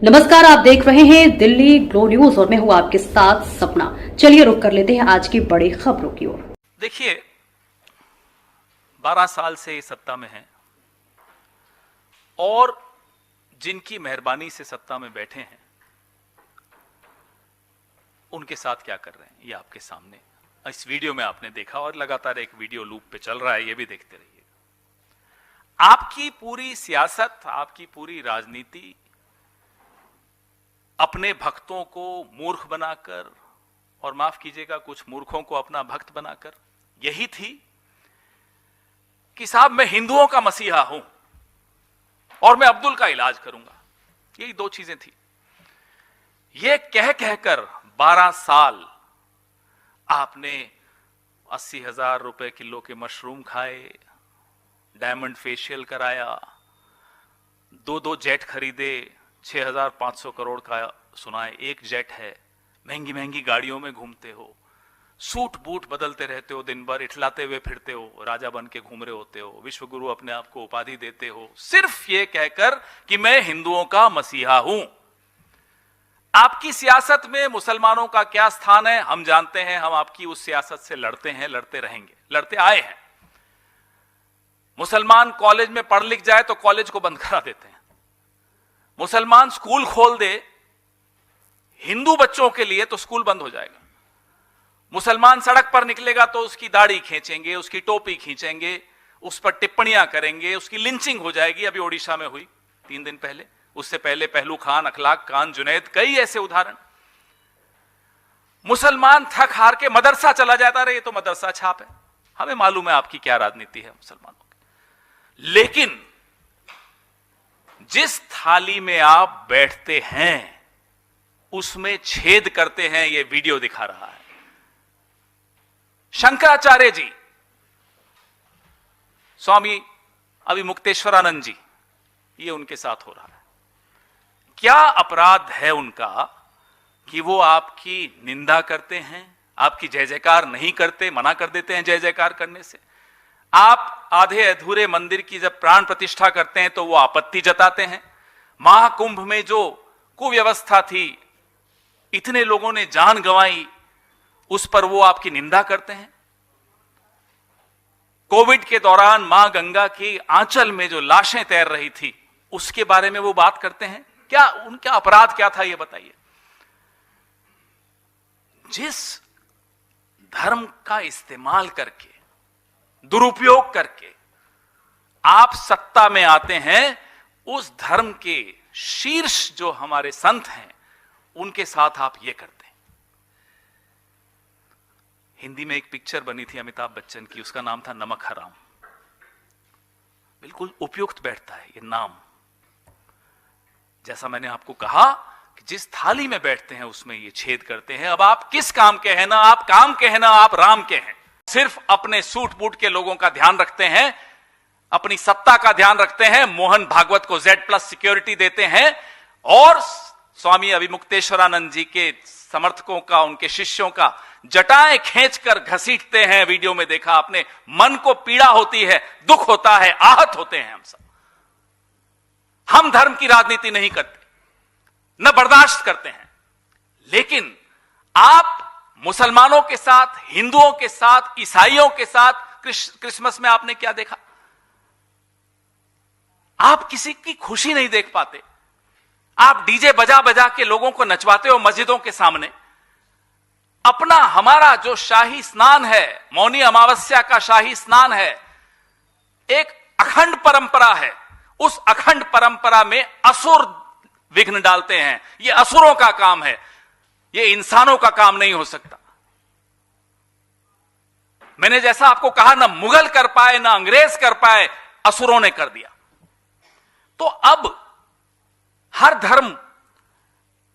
नमस्कार, आप देख रहे हैं दिल्ली ग्लो न्यूज और मैं हूं आपके साथ सपना। चलिए रुक कर लेते हैं आज की बड़ी खबरों की ओर। देखिए, 12 साल से सत्ता में हैं और जिनकी मेहरबानी से सत्ता में बैठे हैं उनके साथ क्या कर रहे हैं ये आपके सामने इस वीडियो में आपने देखा और लगातार एक वीडियो लूप पे चल रहा है, ये भी देखते रहिए। आपकी पूरी सियासत, आपकी पूरी राजनीति अपने भक्तों को मूर्ख बनाकर और माफ कीजिएगा कुछ मूर्खों को अपना भक्त बनाकर यही थी कि साहब मैं हिंदुओं का मसीहा हूं और मैं अब्दुल का इलाज करूंगा। यही दो चीजें थी। ये कह कहकर 12 साल आपने 80,000 रुपए किलो के मशरूम खाए, डायमंड फेशियल कराया, 2 जेट खरीदे, 6,500 करोड़ का सुना है एक जेट है, महंगी महंगी गाड़ियों में घूमते हो, सूट बूट बदलते रहते हो, दिन भर इठलाते हुए फिरते हो, राजा बन के घूम रहे होते हो, विश्वगुरु अपने आप को उपाधि देते हो, सिर्फ ये कहकर कि मैं हिंदुओं का मसीहा हूं। आपकी सियासत में मुसलमानों का क्या स्थान है हम जानते हैं। हम आपकी उस सियासत से लड़ते हैं, लड़ते रहेंगे, लड़ते आए हैं। मुसलमान कॉलेज में पढ़ लिख जाए तो कॉलेज को बंद करा देते हैं। मुसलमान स्कूल खोल दे हिंदू बच्चों के लिए तो स्कूल बंद हो जाएगा। मुसलमान सड़क पर निकलेगा तो उसकी दाढ़ी खींचेंगे, उसकी टोपी खींचेंगे, उस पर टिप्पणियां करेंगे, उसकी लिंचिंग हो जाएगी। अभी ओडिशा में हुई 3 दिन पहले, उससे पहले पहलू खान, अखलाक खान, जुनैद, कई ऐसे उदाहरण। मुसलमान थक हार के मदरसा चला जाता रहे, ये तो मदरसा छाप है। हमें मालूम है आपकी क्या राजनीति है मुसलमानों की। लेकिन जिस थाली में आप बैठते हैं उसमें छेद करते हैं, यह वीडियो दिखा रहा है। शंकराचार्य जी, स्वामी अभिमुक्तेश्वरानंद जी, ये उनके साथ हो रहा है। क्या अपराध है उनका कि वो आपकी निंदा करते हैं, आपकी जय जयकार नहीं करते, मना कर देते हैं जय जयकार करने से। आप आधे अधूरे मंदिर की जब प्राण प्रतिष्ठा करते हैं तो वो आपत्ति जताते हैं। महाकुंभ में जो कुव्यवस्था थी, इतने लोगों ने जान गंवाई, उस पर वो आपकी निंदा करते हैं। कोविड के दौरान मां गंगा की आंचल में जो लाशें तैर रही थी उसके बारे में वो बात करते हैं। क्या उनका अपराध क्या था ये बताइए। जिस धर्म का इस्तेमाल करके, दुरुपयोग करके आप सत्ता में आते हैं, उस धर्म के शीर्ष जो हमारे संत हैं उनके साथ आप ये करते हैं। हिंदी में एक पिक्चर बनी थी अमिताभ बच्चन की, उसका नाम था नमक हराम। बिल्कुल उपयुक्त बैठता है ये नाम। जैसा मैंने आपको कहा कि जिस थाली में बैठते हैं उसमें ये छेद करते हैं। अब आप किस काम के हैं? ना आप काम के हैं, ना आप राम के हैं। सिर्फ अपने सूट बूट के लोगों का ध्यान रखते हैं, अपनी सत्ता का ध्यान रखते हैं, मोहन भागवत को Z+ सिक्योरिटी देते हैं और स्वामी अभिमुक्तेश्वरानंद जी के समर्थकों का, उनके शिष्यों का जटाएं खींचकर घसीटते हैं। वीडियो में देखा आपने, मन को पीड़ा होती है, दुख होता है, आहत होते हैं हम सब। हम धर्म की राजनीति नहीं करते, न बर्दाश्त करते हैं, लेकिन आप मुसलमानों के साथ, हिंदुओं के साथ, ईसाइयों के साथ क्रिसमस में आपने क्या देखा? आप किसी की खुशी नहीं देख पाते। आप डीजे बजा बजा के लोगों को नचवाते हो मस्जिदों के सामने। अपना, हमारा जो शाही स्नान है, मौनी अमावस्या का शाही स्नान है, एक अखंड परंपरा है। उस अखंड परंपरा में असुर विघ्न डालते हैं। यह असुरों का काम है, यह इंसानों का काम नहीं हो सकता। मैंने जैसा आपको कहा, ना मुगल कर पाए, ना अंग्रेज कर पाए, असुरों ने कर दिया। तो अब हर धर्म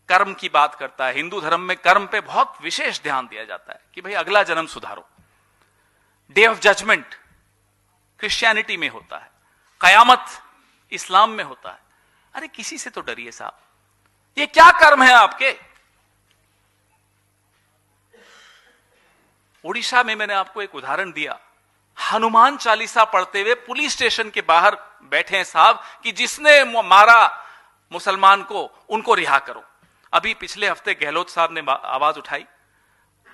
कर्म की बात करता है। हिंदू धर्म में कर्म पे बहुत विशेष ध्यान दिया जाता है कि भाई अगला जन्म सुधारो। डे ऑफ जजमेंट क्रिश्चियनिटी में होता है, कयामत इस्लाम में होता है। अरे किसी से तो डरिए साहब, ये क्या कर्म है आपके? ओडिशा में मैंने आपको एक उदाहरण दिया, हनुमान चालीसा पढ़ते हुए पुलिस स्टेशन के बाहर बैठे हैं साहब कि जिसने मारा मुसलमान को, उनको रिहा करो। अभी पिछले हफ्ते गहलोत साहब ने आवाज उठाई,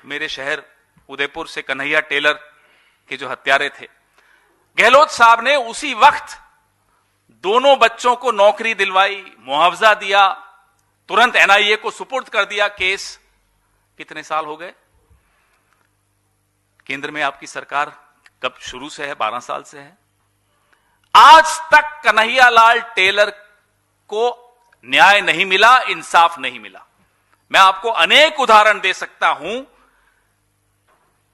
मेरे शहर उदयपुर से कन्हैया टेलर के जो हत्यारे थे, गहलोत साहब ने उसी वक्त दोनों बच्चों को नौकरी दिलवाई, मुआवजा दिया, तुरंत एनआईए को सुपुर्द कर दिया केस। कितने साल हो गए? केंद्र में आपकी सरकार कब शुरू से है? 12 साल से है। आज तक कन्हैयालाल टेलर को न्याय नहीं मिला, इंसाफ नहीं मिला। मैं आपको अनेक उदाहरण दे सकता हूं